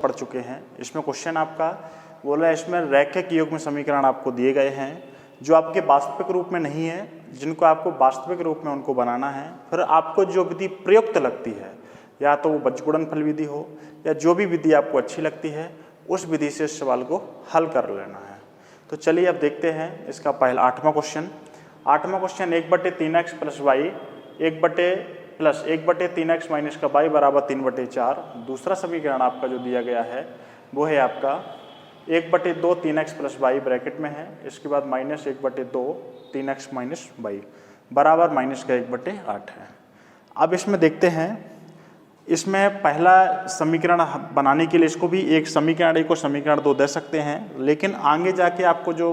पढ़ चुके हैं। इसमें क्वेश्चन आपका बोला है, इसमें रैखिक युग्म समीकरण आपको दिए गए हैं जो आपके वास्तविक रूप में नहीं है, जिनको आपको वास्तविक रूप में उनको बनाना है। फिर आपको जो विधि प्रयुक्त लगती है, या तो वो बीजगुणनफल विधि हो या जो भी विधि आपको अच्छी लगती है, उस विधि से इस सवाल को हल कर लेना है। तो चलिए अब देखते हैं इसका पहला 8वां क्वेश्चन। 8वां question 1/3x plus Y 1/3x minus का वाई बराबर 3/4। दूसरा समीकरण आपका जो दिया गया है वो है आपका 1/2 3x प्लस वाई ब्रैकेट में है, इसके बाद माइनस 1/2 3x माइनस वाई बराबर माइनस का 1/8 है। अब इसमें देखते हैं, इसमें पहला समीकरण बनाने के लिए इसको भी एक समीकरण 1 को समीकरण 2 दे सकते हैं, लेकिन आगे जाके आपको जो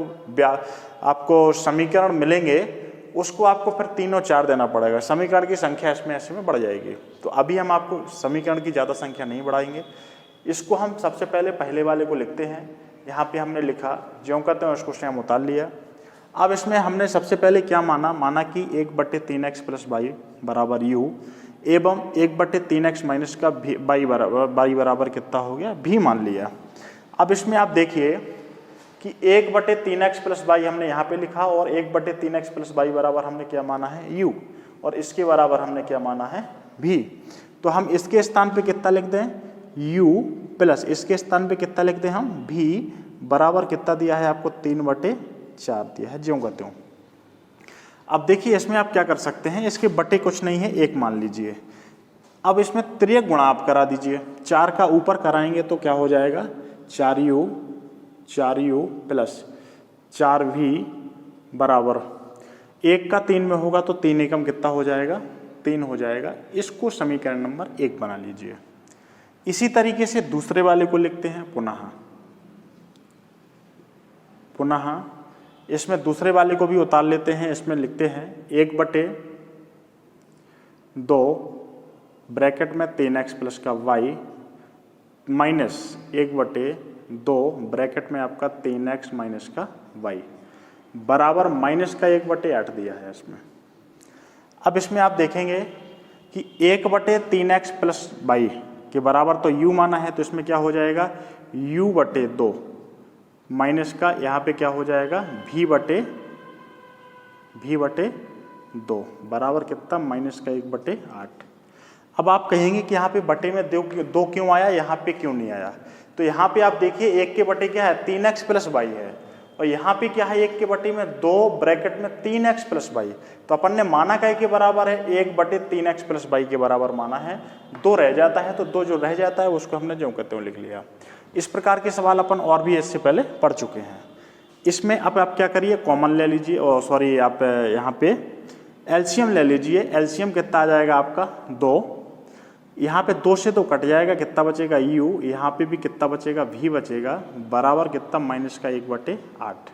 आपको समीकरण मिलेंगे उसको आपको फिर 3 और 4 देना पड़ेगा। समीकरण की संख्या इसमें ऐसे में बढ़ जाएगी। तो अभी हम आपको समीकरण की ज़्यादा संख्या नहीं बढ़ाएंगे। इसको हम सबसे पहले वाले को लिखते हैं। यहाँ पे हमने लिखा ज्यों कहते हैं उसको हम उतार लिया। अब इसमें हमने सबसे पहले क्या माना कि 1/3x प्लस वाई बराबर यू एवं 1/3x माइनस का वाई बराबर कितना हो गया, भी मान लिया। अब इसमें आप देखिए कि 1/3x प्लस वाई हमने यहाँ पे लिखा और 1/3x प्लस वाई बराबर हमने क्या माना है, u, और इसके बराबर हमने क्या माना है, v। तो हम इसके स्थान पे कितना लिख दें, u प्लस इसके स्थान पे कितना लिख दें हम, v बराबर कितना दिया है आपको 3/4 दिया है, ज्यों कहते हो। अब देखिए इसमें आप क्या कर सकते हैं, इसके बटे कुछ नहीं है, 1 मान लीजिए। अब इसमें त्रियक गुणा आप करा दीजिए। 4 का ऊपर कराएंगे तो क्या हो जाएगा, 4u प्लस 4v बराबर 1 का 3 में होगा तो 3 एकम कितना हो जाएगा, 3 हो जाएगा। इसको समीकरण नंबर 1 बना लीजिए। इसी तरीके से दूसरे वाले को लिखते हैं पुनः इसमें दूसरे वाले को भी उतार लेते हैं। इसमें लिखते हैं 1/2 ब्रैकेट में 3x प्लस का y माइनस 1/2 ब्रैकेट में आपका 3x माइनस का y बराबर माइनस का 1/8 दिया है इसमें। अब इसमें आप देखेंगे कि 1/3x प्लस y के बराबर तो u माना है, तो इसमें क्या हो जाएगा, u/2 माइनस का यहाँ पे क्या हो जाएगा, v/2 बराबर कितना, माइनस का 1/8। अब आप कहेंगे कि यहाँ पे बटे में 2 क्यों आया, यहाँ पे क्यों नहीं आया। तो यहाँ पे आप देखिए 1 के बटे क्या है, 3x प्लस वाई है, और यहाँ पे क्या है, 1 के बटे में 2 ब्रैकेट में 3x प्लस वाई। तो अपन ने माना क्या के बराबर है, 1/3x प्लस वाई के बराबर माना है। 2 रह जाता है तो 2 जो रह जाता है उसको हमने ज्यों कहते हुए लिख लिया। इस प्रकार के सवाल अपन और भी इससे पहले पढ़ चुके हैं। इसमें अब आप क्या करिए, कॉमन ले लीजिए, और सॉरी आप यहाँ पे एलसीएम ले लीजिए। एलसीएम कितना आ जाएगा आपका 2, यहाँ पे 2 से 2 कट जाएगा, कितना बचेगा u, यहाँ पे भी कितना बचेगा, v बचेगा, बराबर कितना, माइनस का 1/8।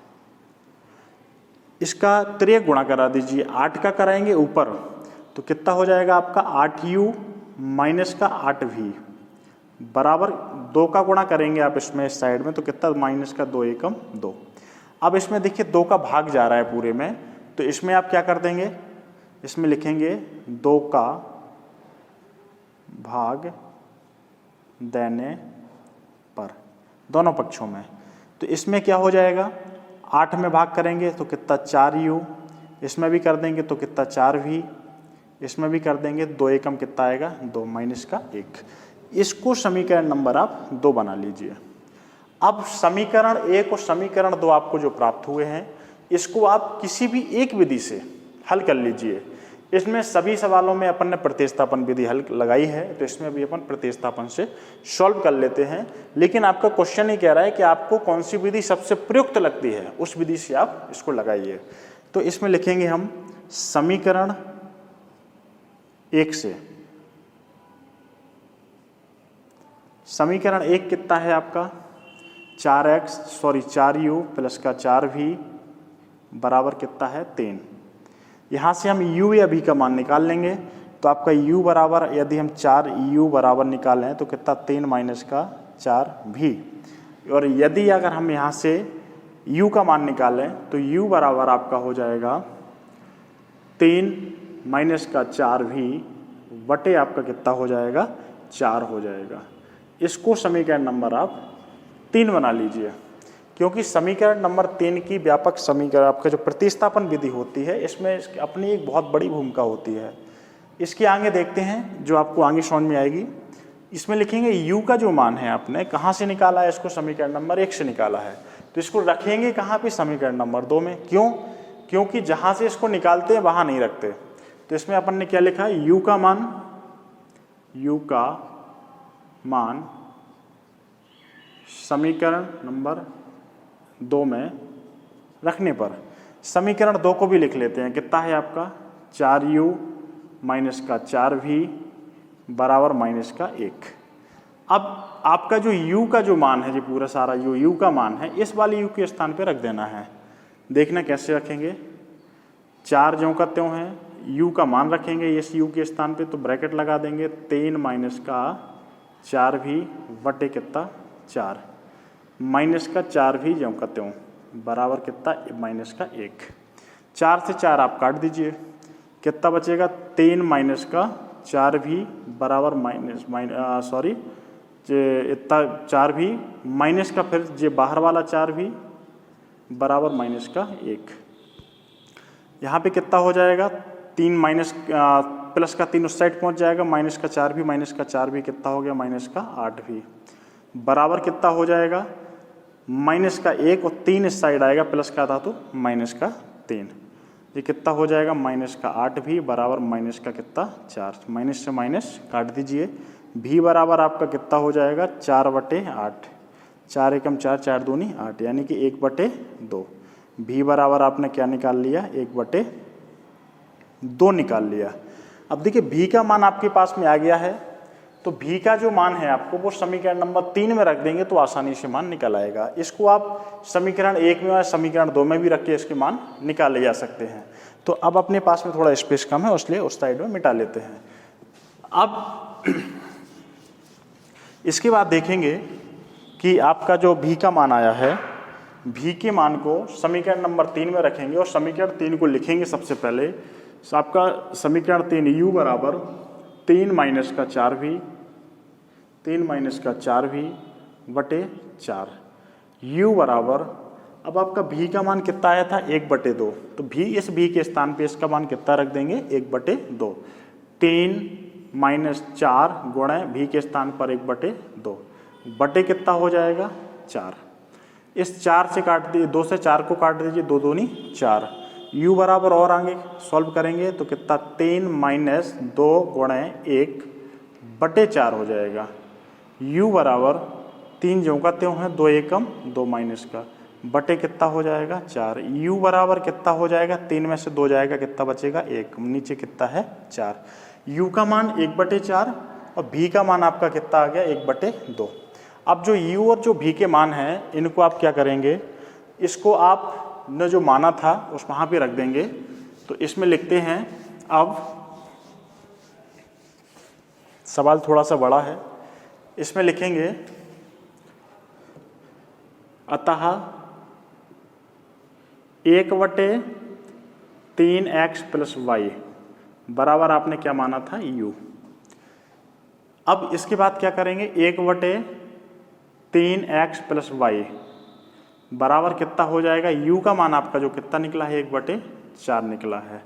इसका त्रियक गुणा करा दीजिए। 8 का कराएंगे ऊपर तो कितना हो जाएगा आपका 8u माइनस का 8v बराबर 2 का गुणा करेंगे आप इसमें इस साइड में तो कितना, माइनस का 2 एकम 2। अब इसमें देखिए 2 का भाग जा रहा है पूरे में, तो इसमें आप क्या कर देंगे, इसमें लिखेंगे 2 का भाग देने पर दोनों पक्षों में। तो इसमें क्या हो जाएगा, 8 में भाग करेंगे तो कितना 4u, इसमें भी कर देंगे तो कितना 4v, इसमें भी कर देंगे 2 एकम कितना आएगा 2, माइनस का 1। इसको समीकरण नंबर आप 2 बना लीजिए। अब समीकरण 1 और समीकरण 2 आपको जो प्राप्त हुए हैं, इसको आप किसी भी एक विधि से हल कर लीजिए। इसमें सभी सवालों में अपन ने प्रतिस्थापन विधि हल लगाई है, तो इसमें भी अपन प्रतिस्थापन से सॉल्व कर लेते हैं। लेकिन आपका क्वेश्चन ही कह रहा है कि आपको कौन सी विधि सबसे प्रयुक्त लगती है, उस विधि से आप इसको लगाइए। तो इसमें लिखेंगे हम समीकरण 1 से, समीकरण 1 कितना है आपका 4u प्लस का 4v बराबर कितना है 3। यहाँ से हम u या v का मान निकाल लेंगे, तो आपका u बराबर, यदि हम 4u बराबर निकालें तो कितना 3 माइनस का 4v, और यदि अगर हम यहाँ से u का मान निकालें तो u बराबर आपका हो जाएगा 3 माइनस का 4v बटे आपका कितना हो जाएगा 4 हो जाएगा। इसको समीकरण नंबर आप 3 बना लीजिए, क्योंकि समीकरण नंबर 3 की व्यापक समीकरण आपका जो प्रतिस्थापन विधि होती है इसमें अपनी एक बहुत बड़ी भूमिका होती है। इसके आगे देखते हैं जो आपको आगे समझ में आएगी। इसमें लिखेंगे u का जो मान है आपने कहाँ से निकाला है, इसको समीकरण नंबर 1 से निकाला है, तो इसको रखेंगे कहाँ पे, समीकरण नंबर 2 में। क्यों? क्योंकि जहाँ से इसको निकालते हैं वहाँ नहीं रखते। तो इसमें अपन ने क्या लिखा है, u का मान समीकरण नंबर 2 में रखने पर समीकरण 2 को भी लिख लेते हैं। कितना है आपका, 4u माइनस का 4v बराबर माइनस का 1। अब आपका जो u का जो मान है, जो पूरा सारा u का मान है, इस वाले u के स्थान पे रख देना है। देखना कैसे रखेंगे, 4 ज्यों का त्यों है, u का मान रखेंगे इस u के स्थान पे, तो ब्रैकेट लगा देंगे 3 माइनस का 4v बटे कितना 4, माइनस का 4v ज्यों का त्यों बराबर कितना माइनस का 1। 4 से 4 आप काट दीजिए, कितना बचेगा, 3 माइनस का 4v बराबर इतना 4v माइनस का फिर ये बाहर वाला 4v बराबर माइनस का 1। यहाँ पे कितना हो जाएगा, 3 माइनस प्लस का 3 उस साइड पहुँच जाएगा, माइनस का 4v माइनस का 4v कितना हो गया, माइनस का 8v बराबर कितना हो जाएगा, माइनस का 1 और 3 इस साइड आएगा, प्लस का था तो माइनस का 3, ये कितना हो जाएगा, माइनस का 8v बराबर माइनस का कितना 4। माइनस से माइनस काट दीजिए, v बराबर आपका कितना हो जाएगा, 4/8, 4 एकम 4, 4 दूनी 8, यानी कि 1/2। v बराबर आपने क्या निकाल लिया, 1/2 निकाल लिया। अब देखिए v का मान आपके पास में आ गया है, तो v का जो मान है आपको वो समीकरण नंबर 3 में रख देंगे तो आसानी से मान निकल आएगा। इसको आप समीकरण 1 में और समीकरण 2 में भी रख के इसके मान निकाले जा सकते हैं। तो अब अपने पास में थोड़ा स्पेस कम है, इसलिए उस साइड में मिटा लेते हैं। अब इसके बाद देखेंगे कि आपका जो v का मान आया है, v के मान को समीकरण नंबर 3 में रखेंगे और समीकरण 3 को लिखेंगे सबसे पहले। आपका समीकरण 3 u बराबर 3 माइनस का 4v, 3 माइनस का 4v बटे 4, u बराबर, अब आपका v का मान कितना आया था, 1/2, तो v इस v के स्थान पे इसका मान कितना रख देंगे, 1/2। 3 माइनस 4 गुणे v के स्थान पर 1/2 बटे कितना हो जाएगा 4। इस 4 से काट दिए, 2 से 4 को काट दीजिए, 2 दूनी 4, u बराबर और आगे सॉल्व करेंगे तो कितना, 3 माइनस 2 गुणे 1/4 हो जाएगा। u बराबर 3 ज्यों का त्यों है, 2 एकम 2 माइनस का बटे कितना हो जाएगा 4। u बराबर कितना हो जाएगा, 3 में से 2 जाएगा, कितना बचेगा 1, नीचे कितना है 4। u का मान 1/4 और v का मान आपका कितना आ गया, 1/2। अब जो u और जो v के मान हैं इनको आप क्या करेंगे, इसको आप ने जो माना था उस वहाँ पे रख देंगे। तो इसमें लिखते हैं, अब सवाल थोड़ा सा बड़ा है, इसमें लिखेंगे अतः 1/3x प्लस y बराबर आपने क्या माना था, u। अब इसके बाद क्या करेंगे, 1/3x प्लस y बराबर कितना हो जाएगा, u का मान आपका जो कितना निकला है, 1/4 निकला है।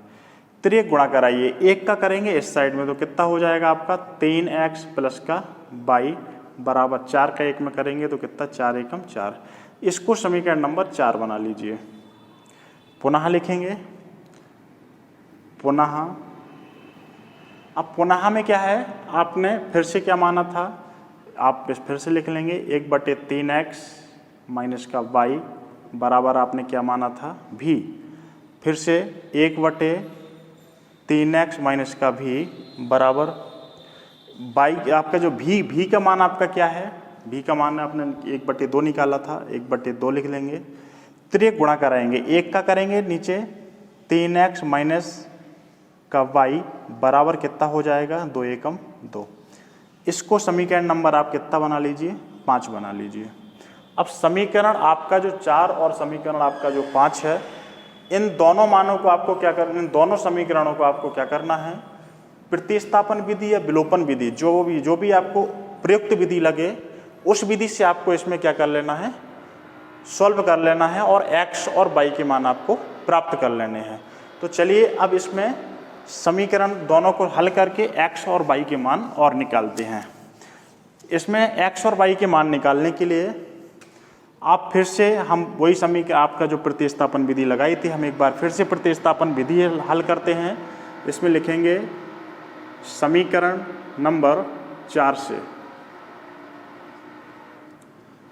तो एक गुणा कराइए, 1 का करेंगे इस साइड में तो कितना हो जाएगा आपका, 3x प्लस का y बराबर 4 का 1 में करेंगे तो कितना, 4 एकम 4। इसको समीकरण नंबर 4 बना लीजिए। पुनः लिखेंगे, पुनः, अब पुनः में क्या है, आपने फिर से क्या माना था, आप फिर से लिख लेंगे, 1/3x माइनस का y बराबर आपने क्या माना था, v। फिर से 1/3x माइनस का v बराबर y, आपका जो v का मान आपका क्या है, v का मान आपने 1/2 निकाला था, 1/2 लिख लेंगे। फिर एक गुणा कराएंगे, 1 का करेंगे नीचे, 3x माइनस का y बराबर कितना हो जाएगा, 2 एकम 2। इसको समीकरण नंबर आप कितना बना लीजिए, 5 बना लीजिए। अब समीकरण आपका जो 4 और समीकरण आपका जो 5 है, इन दोनों मानों को आपको क्या करना, इन दोनों समीकरणों को आपको क्या करना है, प्रतिस्थापन विधि या विलोपन विधि, जो भी आपको प्रयुक्त विधि लगे उस विधि से आपको इसमें क्या कर लेना है, सॉल्व कर लेना है और x और y के मान आपको प्राप्त कर लेने हैं। तो चलिए अब इसमें समीकरण दोनों को हल करके x और y के मान और निकालते हैं। इसमें x और y के मान निकालने के लिए आप फिर से हम वही समीकरण आपका जो प्रतिस्थापन विधि लगाई थी, हम एक बार फिर से प्रतिस्थापन विधि हल करते हैं। इसमें लिखेंगे समीकरण नंबर 4 से।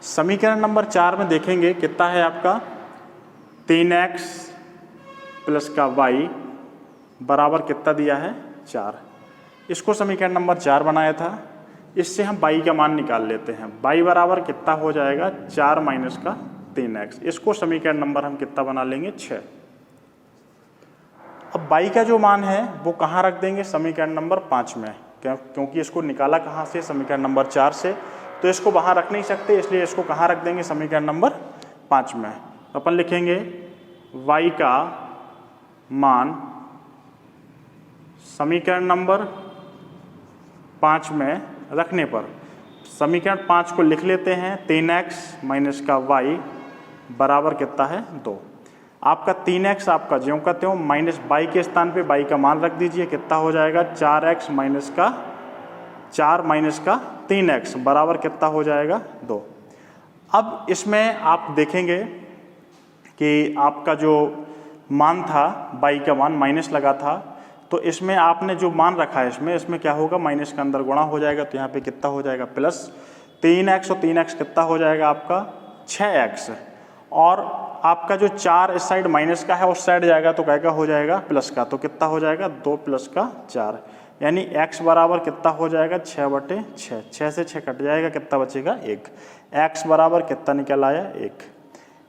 समीकरण नंबर 4 में देखेंगे कितना है आपका 3x प्लस का y बराबर कितना दिया है 4। इसको समीकरण नंबर 4 बनाया था। इससे हम y का मान निकाल लेते हैं। y बराबर कितना हो जाएगा 4 माइनस का 3x। इसको समीकरण नंबर हम कितना बना लेंगे 6। अब y का जो मान है वो कहाँ रख देंगे, समीकरण नंबर 5 में, क्योंकि इसको निकाला कहाँ से, समीकरण नंबर 4 से, तो इसको वहाँ रख नहीं सकते, इसलिए इसको कहाँ रख देंगे, समीकरण नंबर 5 में। तो अपन लिखेंगे y का मान समीकरण नंबर 5 में रखने पर, समीकरण 5 को लिख लेते हैं 3x माइनस का y बराबर कितना है 2। आपका 3x आपका ज्यों का त्यों माइनस y के स्थान पे y का मान रख दीजिए, कितना हो जाएगा 4x माइनस का 4 माइनस का 3x बराबर कितना हो जाएगा 2। अब इसमें आप देखेंगे कि आपका जो मान था y का मान माइनस लगा था, तो इसमें आपने जो मान रखा है इसमें क्या होगा, माइनस के अंदर गुणा हो जाएगा, तो यहाँ पे कितना हो जाएगा प्लस 3x और 3x कितना हो जाएगा आपका 6x, और आपका जो 4 इस साइड माइनस का है उस साइड जाएगा तो क्या का हो जाएगा प्लस का, तो कितना हो जाएगा 2 प्लस का 4, यानी x बराबर कितना हो जाएगा 6/6। 6 से 6 कट जाएगा, कितना बचेगा 1। x बराबर कितना निकल आया 1।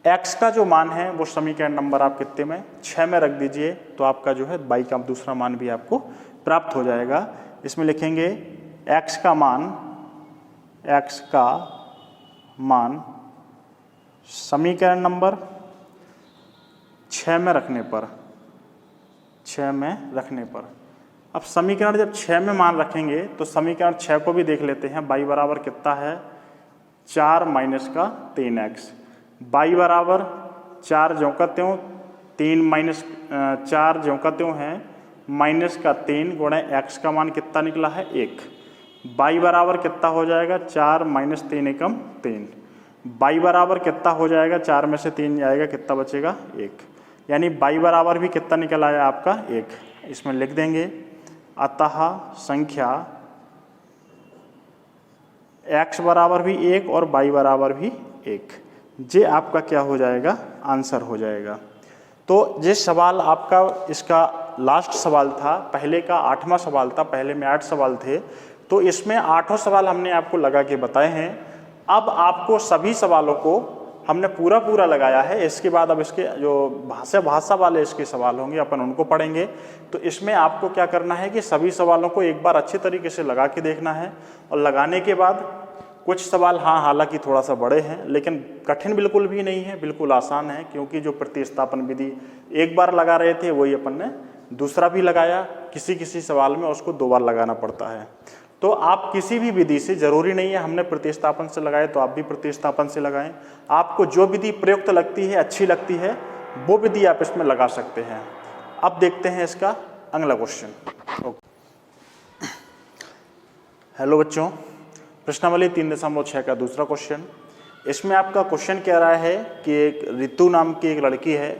x का जो मान है वो समीकरण नंबर आप कितने में 6 में रख दीजिए, तो आपका जो है y का दूसरा मान भी आपको प्राप्त हो जाएगा। इसमें लिखेंगे x का मान समीकरण नंबर 6 में रखने पर, अब समीकरण जब 6 में मान रखेंगे तो समीकरण 6 को भी देख लेते हैं। y बराबर कितना है 4 माइनस का 3x, y बराबर 4 ज्यों का त्यों 3 माइनस 4 ज्यों का त्यों है माइनस का 3 गुणे x का मान कितना निकला है 1। y बराबर कितना हो जाएगा 4 माइनस 3 एकम 3। y बराबर कितना हो जाएगा 4 में से 3 जाएगा, कितना बचेगा 1, यानी y बराबर भी कितना निकल आया आपका 1। इसमें लिख देंगे अतः संख्या x बराबर भी 1 और y बराबर भी 1। ये आपका क्या हो जाएगा आंसर हो जाएगा। तो ये सवाल आपका इसका लास्ट सवाल था, पहले का 8वां सवाल था, पहले में 8 सवाल थे, तो इसमें 8 सवाल हमने आपको लगा के बताए हैं। अब आपको सभी सवालों को हमने पूरा लगाया है। इसके बाद अब इसके जो भाषा वाले इसके सवाल होंगे अपन उनको पढ़ेंगे। तो इसमें आपको क्या करना है कि सभी सवालों को एक बार अच्छे तरीके से लगा के देखना है, और लगाने के बाद कुछ सवाल हालांकि थोड़ा सा बड़े हैं, लेकिन कठिन बिल्कुल भी नहीं है, बिल्कुल आसान है, क्योंकि जो प्रतिस्थापन विधि एक बार लगा रहे थे वही अपन ने दूसरा भी लगाया। किसी सवाल में उसको 2 बार लगाना पड़ता है। तो आप किसी भी विधि से, जरूरी नहीं है हमने प्रतिस्थापन से लगाए तो आप भी प्रतिस्थापन से लगाएं। आपको जो विधि प्रयुक्त लगती है, अच्छी लगती है, वो विधि आप इसमें लगा सकते हैं। अब देखते हैं इसका अगला क्वेश्चन। हेलो बच्चों, प्रश्नावली 3.6 का दूसरा क्वेश्चन। इसमें आपका क्वेश्चन कह रहा है कि एक ऋतु नाम की एक लड़की है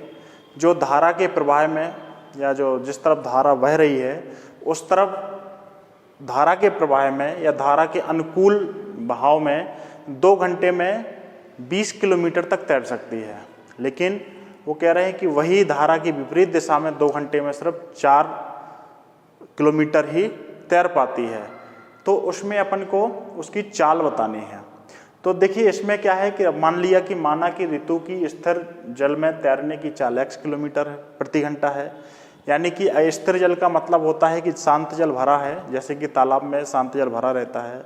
जो धारा के प्रवाह में, या जो जिस तरफ धारा बह रही है उस तरफ धारा के प्रवाह में या धारा के अनुकूल बहाव में 2 घंटे में 20 किलोमीटर तक तैर सकती है। लेकिन वो कह रहे हैं कि वही धारा की विपरीत दिशा में 2 घंटे में सिर्फ 4 किलोमीटर ही तैर पाती है। तो उसमें अपन को उसकी चाल बतानी है। तो देखिए इसमें क्या है कि माना कि ऋतु की स्थिर जल में तैरने की चाल x किलोमीटर प्रति घंटा है। यानी कि अस्थिर जल का मतलब होता है कि शांत जल भरा है, जैसे कि तालाब में शांत जल भरा रहता है।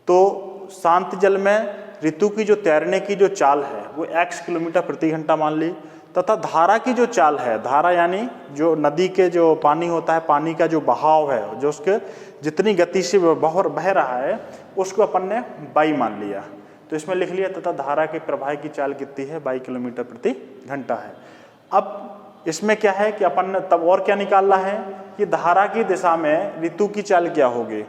तो शांत जल में ऋतु की जो तैरने की जो चाल है वो x किलोमीटर प्रति घंटा मान ली, तथा धारा की जो चाल है, धारा यानी जो नदी के जो पानी होता है, पानी का जो बहाव है, जो उसके जितनी गति से बह रहा है, उसको अपन ने y मान लिया। तो इसमें लिख लिया तथा धारा के प्रवाह की चाल कितनी है 22 किलोमीटर प्रति घंटा है। अब इसमें क्या है कि अपन ने तब और क्या निकालना है कि धारा की दिशा में ऋतु की चाल क्या होगी।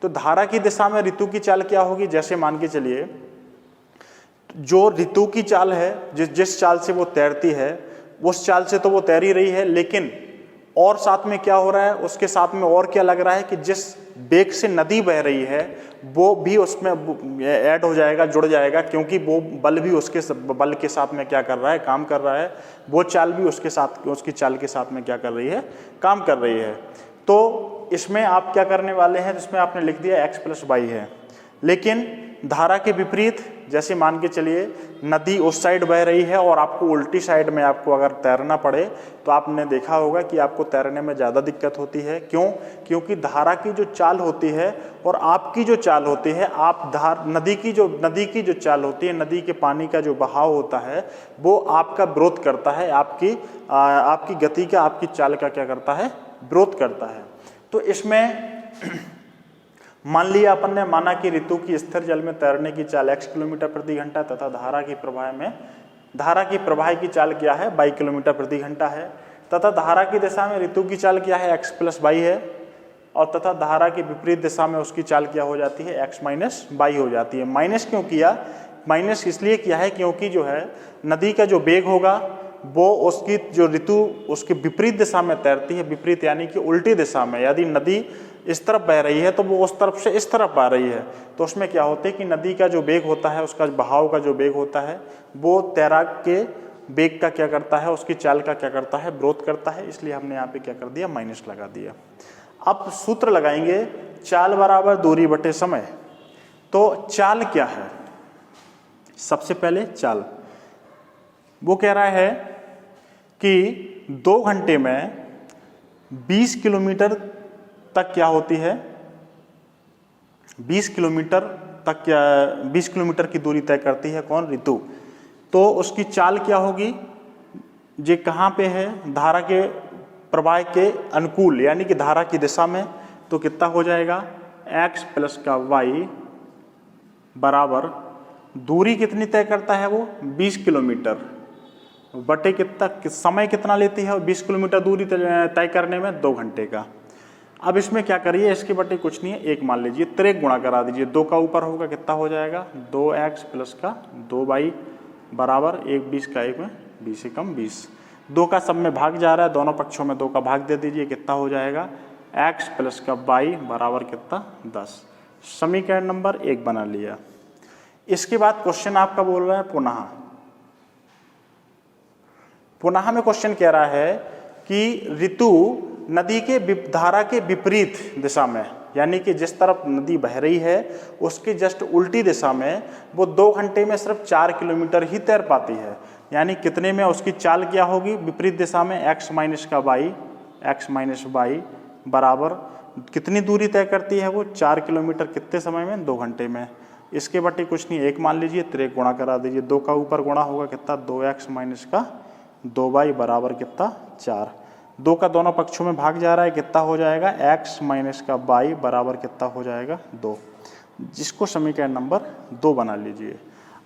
तो धारा की दिशा में ऋतु की चाल क्या होगी, जैसे मान के चलिए जो ऋतु की चाल है, जिस चाल से वो तैरती है उस चाल से तो वो तैर ही रही है, लेकिन और साथ में क्या हो रहा है, उसके साथ में और क्या लग रहा है कि जिस वेग से नदी बह रही है वो भी उसमें ऐड हो जाएगा, जुड़ जाएगा, क्योंकि वो बल भी उसके बल के साथ में क्या कर रहा है, काम कर रहा है। वो चाल भी उसके साथ, उसकी चाल के साथ में क्या कर रही है, काम कर रही है। तो इसमें आप क्या करने वाले हैं, इसमें आपने लिख दिया x + y है। लेकिन धारा के विपरीत, जैसे मान के चलिए नदी उस साइड बह रही है और आपको उल्टी साइड में आपको अगर तैरना पड़े तो आपने देखा होगा कि आपको तैरने में ज़्यादा दिक्कत होती है। क्यों? क्योंकि धारा की जो चाल होती है और आपकी जो चाल होती है, आप नदी की जो चाल होती है, नदी के पानी का जो बहाव होता है वो आपका विरोध करता है, आपकी गति का, आपकी चाल का क्या करता है, विरोध करता है। तो इसमें मान लिया अपन ने माना कि ऋतु की स्थिर जल में तैरने की चाल x किलोमीटर प्रति घंटा तथा धारा की प्रवाह की चाल क्या है 22 किलोमीटर प्रति घंटा है, तथा धारा की दिशा में ऋतु की चाल क्या है x + y है, और तथा धारा की विपरीत दिशा में उसकी चाल क्या हो जाती है x - y हो जाती है। माइनस क्यों किया? माइनस इसलिए किया है क्योंकि जो है नदी का जो वेग होगा वो उसकी जो ऋतु उसकी विपरीत दिशा में तैरती है, विपरीत यानी कि उल्टी दिशा में। यदि नदी इस तरफ बह रही है तो वो उस तरफ से इस तरफ आ रही है, तो उसमें क्या होता है कि नदी का जो वेग होता है, उसका बहाव का जो वेग होता है वो तैराक के वेग का क्या करता है, उसकी चाल का क्या करता है, विरोध करता है। इसलिए हमने यहाँ पे क्या कर दिया, माइनस लगा दिया। अब सूत्र लगाएंगे चाल बराबर दूरी बटे समय। तो चाल क्या है, सबसे पहले चाल वो कह रहा है कि 2 घंटे में 20 किलोमीटर तक क्या होती है, 20 किलोमीटर तक क्या, 20 किलोमीटर की दूरी तय करती है कौन, ऋतु। तो उसकी चाल क्या होगी, ये कहाँ पे है, धारा के प्रवाह के अनुकूल यानी कि धारा की दिशा में। तो कितना हो जाएगा x + y बराबर दूरी कितनी तय करता है वो 20 किलोमीटर बटे कितना, समय कितना लेती है 20 किलोमीटर दूरी तय करने में 2 घंटे का। अब इसमें क्या करिए, इसके बटे कुछ नहीं है, एक मान लीजिए, त्रिक गुणा करा दीजिए, 2 का ऊपर होगा कितना हो जाएगा 2x + 2y बराबर 1 20 का 1 में 20 से कम 20। 2 का सब में भाग जा रहा है, दोनों पक्षों में 2 का भाग दे दीजिए, कितना हो जाएगा x + y बराबर कितना 10। समीकरण नंबर 1 बना लिया। इसके बाद क्वेश्चन आपका बोल रहा है पुनः में क्वेश्चन कह रहा है कि ऋतु नदी के धारा के विपरीत दिशा में, यानी कि जिस तरफ नदी बह रही है उसकी जस्ट उल्टी दिशा में वो 2 घंटे में सिर्फ 4 किलोमीटर ही तैर पाती है। यानी कितने में उसकी चाल क्या होगी, विपरीत दिशा में x - y बराबर कितनी दूरी तय करती है वो 4 किलोमीटर, कितने समय में 2 घंटे में। इसके बटे कुछ नहीं, एक मान लीजिए, त्रिक गुणा करा दीजिए, 2 का ऊपर गुणा होगा कितना 2x - 2y बराबर कितना 4। 2 का दोनों पक्षों में भाग जा रहा है, कितना हो जाएगा x - y बराबर कितना हो जाएगा 2, जिसको समीकरण नंबर 2 बना लीजिए।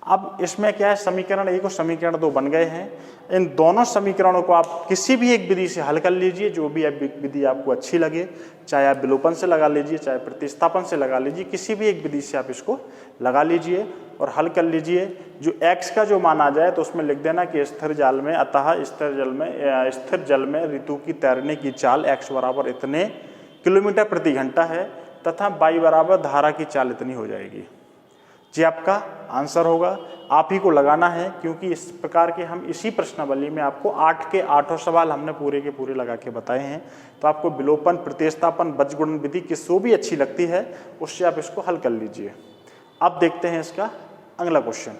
अब इसमें क्या है, समीकरण 1 और समीकरण 2 बन गए हैं। इन दोनों समीकरणों को आप किसी भी एक विधि से हल कर लीजिए, जो भी विधि आपको अच्छी लगे, चाहे आप विलोपन से लगा लीजिए, चाहे प्रतिस्थापन से लगा लीजिए, किसी भी एक विधि से आप इसको लगा लीजिए और हल कर लीजिए। जो x का जो मान आ जाए तो उसमें लिख देना कि स्थिर जल में, अतः स्थिर जल में ऋतु की तैरने की चाल x बराबर इतने किलोमीटर प्रति घंटा है तथा y बराबर धारा की चाल इतनी हो जाएगी। जी आपका आंसर होगा, आप ही को लगाना है, क्योंकि इस प्रकार के हम इसी प्रश्नावली में आपको 8 के 8 सवाल हमने पूरे के पूरे लगा के बताए हैं। तो आपको विलोपन, प्रतिस्थापन, बीजगुणन विधि किसको भी अच्छी लगती है उससे आप इसको हल कर लीजिए। अब देखते हैं इसका अगला क्वेश्चन।